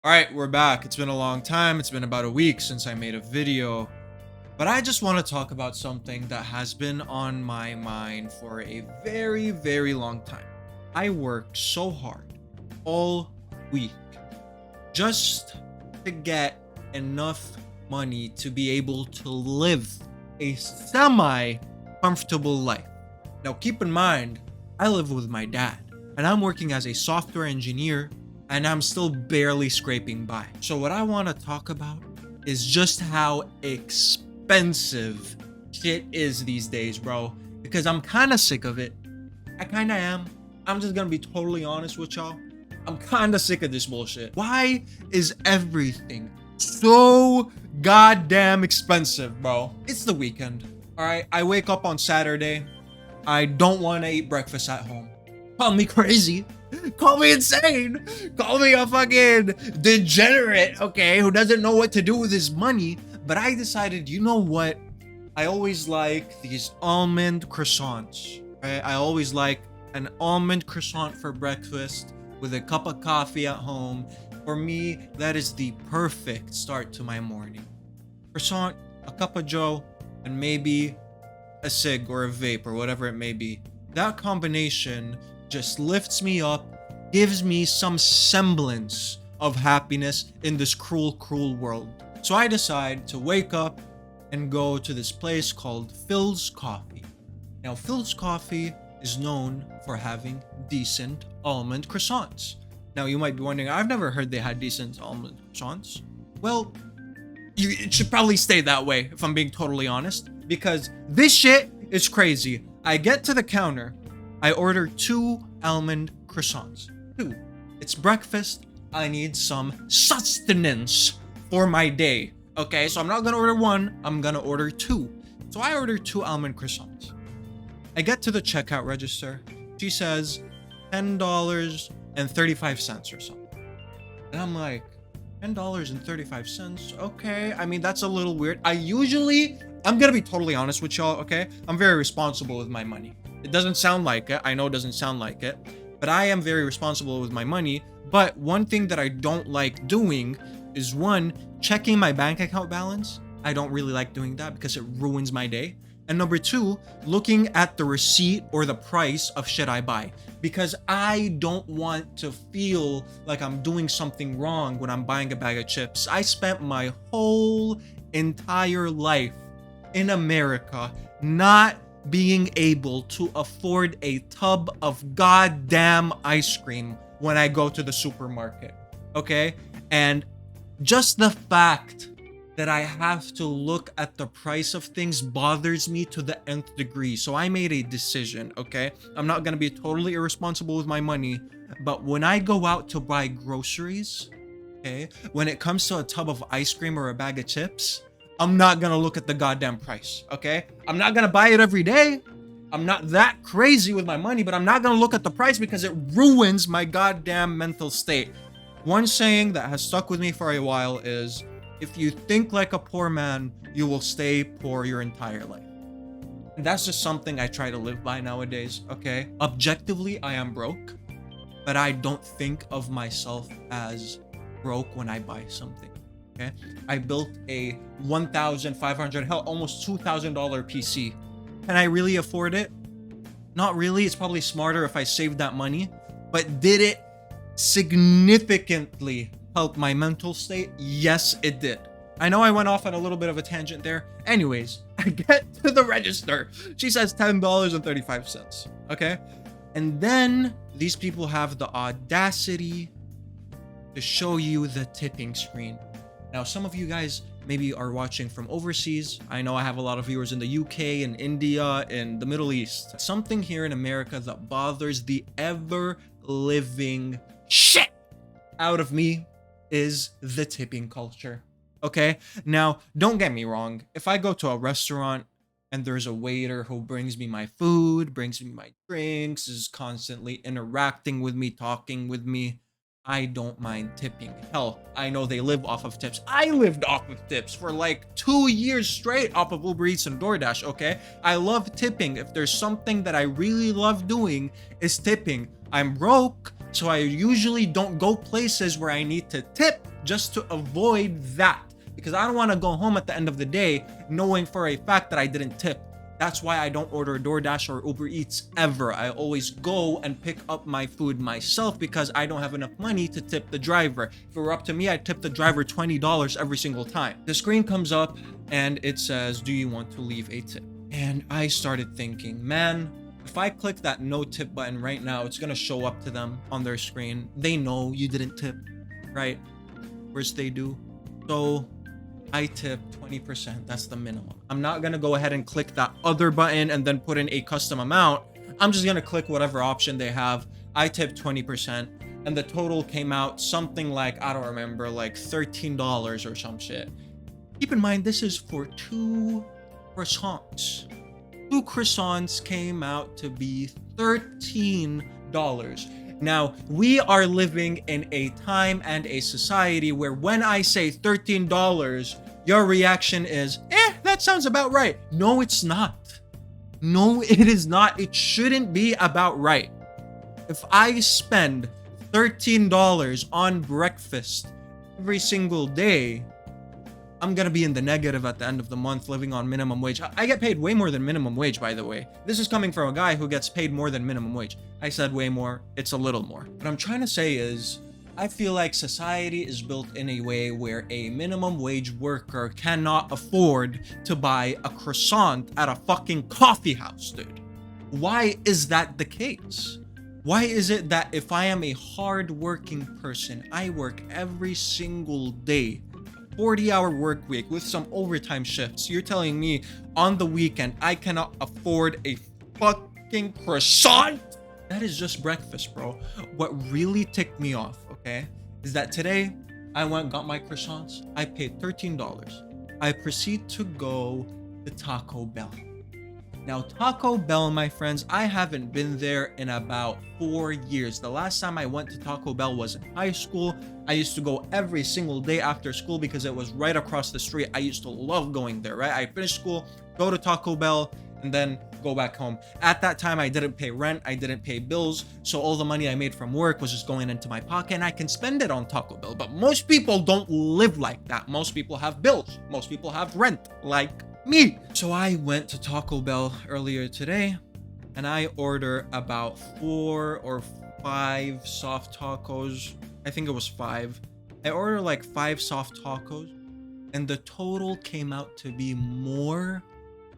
All right, we're back. It's been a long time. It's been about a week since I made a video, but I just want to talk about something that has been on my mind for a very, very long time. I worked so hard all week just to get enough money to be able to live a semi comfortable life. Now, keep in mind, I live with my dad, and I'm working as a software engineer, and I'm still barely scraping by. So, what I want to talk about is just how expensive shit is these days, bro. Because I'm kind of sick of it. I kind of am. I'm just gonna be totally honest with y'all. I'm kind of sick of this bullshit. Why is everything so goddamn expensive, bro? It's the weekend, all right? I wake up on Saturday. I don't want to eat breakfast at home. Call me crazy. Call me insane. Call me a fucking degenerate, okay, who doesn't know what to do with his money. But I decided, you know what? I always like these almond croissants, right? I always like an almond croissant for breakfast with a cup of coffee at home. For me, that is the perfect start to my morning. Croissant, a cup of joe, and maybe a cig or a vape or whatever it may be. That combination just lifts me up, gives me some semblance of happiness in this cruel, cruel world. So I decide to wake up and go to this place called Phil's Coffee. Now, Phil's Coffee is known for having decent almond croissants. Now, you might be wondering, I've never heard they had decent almond croissants. Well, it should probably stay that way, if I'm being totally honest, because this shit is crazy. I get to the counter, I order 2 almond croissants. 2. It's breakfast. I need some sustenance for my day. Okay, so I'm not gonna order 1, I'm gonna order 2. So I order 2 almond croissants. I get to the checkout register. She says $10.35 or something. And I'm like, $10.35? Okay, I mean, that's a little weird. I'm gonna be totally honest with y'all, okay? I'm very responsible with my money. It doesn't sound like it. I know it doesn't sound like it, but I am very responsible with my money. But one thing that I don't like doing is, one, checking my bank account balance. I don't really like doing that because it ruins my day. And number 2, looking at the receipt or the price of shit I buy, because I don't want to feel like I'm doing something wrong when I'm buying a bag of chips. I spent my whole entire life in America not being able to afford a tub of goddamn ice cream when I go to the supermarket, okay? And just the fact that I have to look at the price of things bothers me to the nth degree. So I made a decision, okay? I'm not gonna be totally irresponsible with my money, but when I go out to buy groceries, okay, when it comes to a tub of ice cream or a bag of chips, I'm not gonna look at the goddamn price, okay? I'm not gonna buy it every day. I'm not that crazy with my money, but I'm not gonna look at the price because it ruins my goddamn mental state. One saying that has stuck with me for a while is, if you think like a poor man, you will stay poor your entire life. And that's just something I try to live by nowadays, okay? Objectively, I am broke, but I don't think of myself as broke when I buy something. Okay, I built a $1,500, hell, almost $2,000 PC. Can I really afford it? Not really. It's probably smarter if I saved that money. But did it significantly help my mental state? Yes, it did. I know I went off on a little bit of a tangent there. Anyways, I get to the register. She says $10.35. Okay, and then these people have the audacity to show you the tipping screen. Now, some of you guys maybe are watching from overseas. I know I have a lot of viewers in the UK and India and the Middle East. Something here in America that bothers the ever-living shit out of me is the tipping culture. Okay? Now, don't get me wrong. If I go to a restaurant and there's a waiter who brings me my food, brings me my drinks, is constantly interacting with me, talking with me, I don't mind tipping. Hell, I know they live off of tips. I lived off of tips for like 2 years straight off of Uber Eats and DoorDash, okay? I love tipping. If there's something that I really love doing, is tipping. I'm broke, So I usually don't go places where I need to tip just to avoid that, because I don't want to go home at the end of the day knowing for a fact that I didn't tip. That's why I don't order DoorDash or Uber Eats ever. I always go and pick up my food myself because I don't have enough money to tip the driver. If it were up to me, I'd tip the driver $20 every single time. The screen comes up and it says, do you want to leave a tip? And I started thinking, man, if I click that no tip button right now, it's gonna show up to them on their screen. They know you didn't tip, right? First they do. So I tip 20%. That's the minimum. I'm not gonna go ahead and click that other button and then put in a custom amount. I'm just gonna click whatever option they have. I tip 20%, and the total came out something like, I don't remember, like $13 or some shit. Keep in mind, this is for 2 croissants. 2 croissants came out to be $13. Now, we are living in a time and a society where when I say $13, your reaction is, that sounds about right. No, it's not. No, it is not. It shouldn't be about right. If I spend $13 on breakfast every single day, I'm gonna be in the negative at the end of the month living on minimum wage. I get paid way more than minimum wage, by the way. This is coming from a guy who gets paid more than minimum wage. I said way more, it's a little more. What I'm trying to say is, I feel like society is built in a way where a minimum wage worker cannot afford to buy a croissant at a fucking coffee house, dude. Why is that the case? Why is it that if I am a hard-working person, I work every single day, 40-hour work week with some overtime shifts, you're telling me on the weekend I cannot afford a fucking croissant? That is just breakfast, bro. What really ticked me off, okay, is that today I went got my croissants. I paid $13. I proceed to go to Taco Bell. Now, Taco Bell, my friends, I haven't been there in about 4 years. The last time I went to Taco Bell was in high school. I used to go every single day after school because it was right across the street. I used to love going there, right? I finished school, go to Taco Bell, and then go back home. At that time, I didn't pay rent, I didn't pay bills, so all the money I made from work was just going into my pocket, and I can spend it on Taco Bell. But most people don't live like that. Most people have bills. Most people have rent, like me. So I went to Taco Bell earlier today, and I ordered about 4 or 5 soft tacos. I think it was 5. I ordered like 5 soft tacos, and the total came out to be more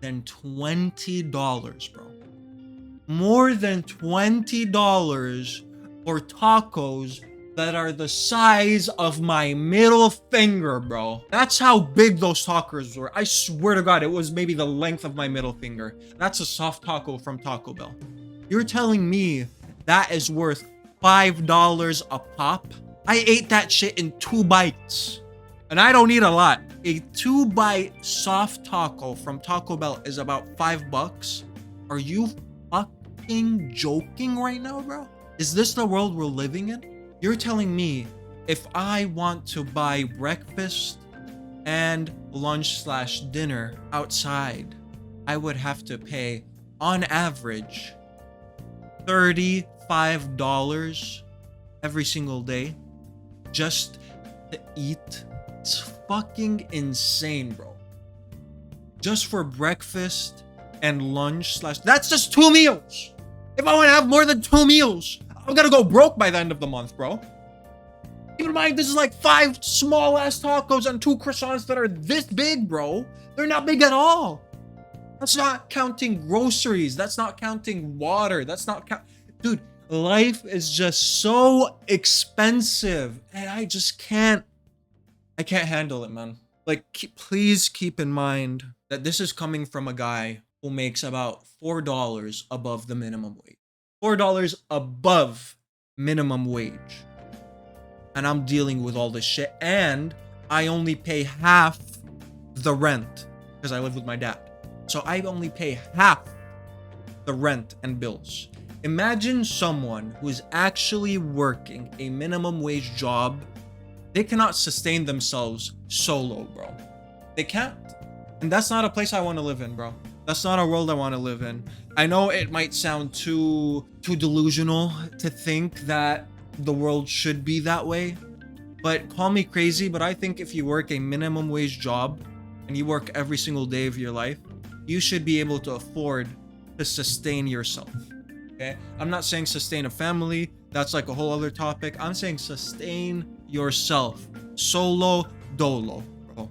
than $20, bro. More than $20 for tacos that are the size of my middle finger, bro. That's how big those tacos were. I swear to God, it was maybe the length of my middle finger. That's a soft taco from Taco Bell. You're telling me that is worth $5 a pop? I ate that shit in 2 bites. And I don't eat a lot. A 2-bite soft taco from Taco Bell is about $5. Are you fucking joking right now, bro? Is this the world we're living in? You're telling me if I want to buy breakfast and lunch/dinner outside, I would have to pay, on average, $35 every single day just to eat? It's fucking insane, bro. Just for breakfast and lunch that's just 2 meals. If I want to have more than 2 meals, I'm gonna go broke by the end of the month, bro. Keep in mind, this is like 5 small ass tacos and 2 croissants that are this big, bro. They're not big at all. That's not counting groceries. That's not counting water. That's not dude, life is just so expensive, and I just can't handle it, man. Like, please keep in mind that this is coming from a guy who makes about $4 above the minimum wage. $4 above minimum wage. And I'm dealing with all this shit, and I only pay half the rent because I live with my dad. So I only pay half the rent and bills. Imagine someone who is actually working a minimum wage job. They cannot sustain themselves solo, bro. They can't. And that's not a place I want to live in, bro. That's not a world I want to live in. I know it might sound too delusional to think that the world should be that way. But call me crazy, but I think if you work a minimum wage job and you work every single day of your life, you should be able to afford to sustain yourself. Okay? I'm not saying sustain a family. That's like a whole other topic. I'm saying sustain yourself. Solo dolo, bro.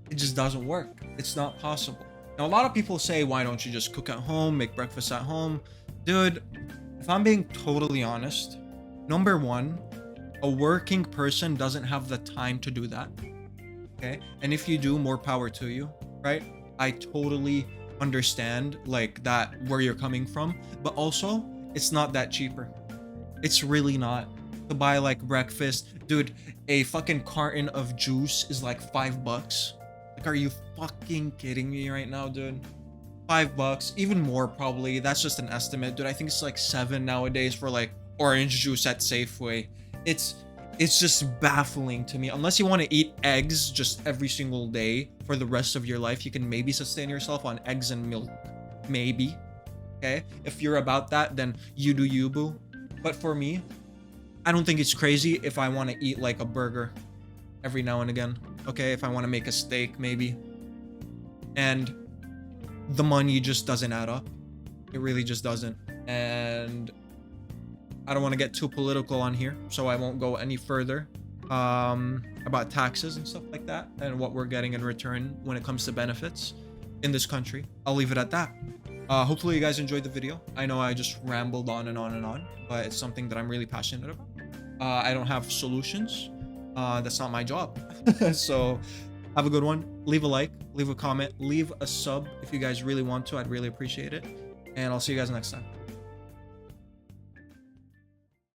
It just doesn't work. It's not possible. Now, a lot of people say, why don't you just cook at home, make breakfast at home? Dude, if I'm being totally honest, number one, a working person doesn't have the time to do that. Okay? And if you do, more power to you, right? I totally understand like that where you're coming from, but also it's not that cheaper. It's really not. To buy like breakfast, dude, a fucking carton of juice is like $5. Like, are you fucking kidding me right now, dude? $5, even more probably. That's just an estimate, dude. I think it's like 7 nowadays for like orange juice at Safeway. It's just baffling to me. Unless you want to eat eggs just every single day for the rest of your life, you can maybe sustain yourself on eggs and milk. Maybe. Okay? If you're about that, then you do you, boo. But for me, I don't think it's crazy if I want to eat like a burger every now and again. Okay? If I want to make a steak, maybe. And the money just doesn't add up. It really just doesn't. And I don't want to get too political on here, so I won't go any further about taxes and stuff like that and what we're getting in return when it comes to benefits in this country. I'll leave it at that. Hopefully you guys enjoyed the video. I know I just rambled on and on and on, but it's something that I'm really passionate about. I don't have solutions. That's not my job. So have a good one. Leave a like, leave a comment, leave a sub if you guys really want to. I'd really appreciate it. And I'll see you guys next time.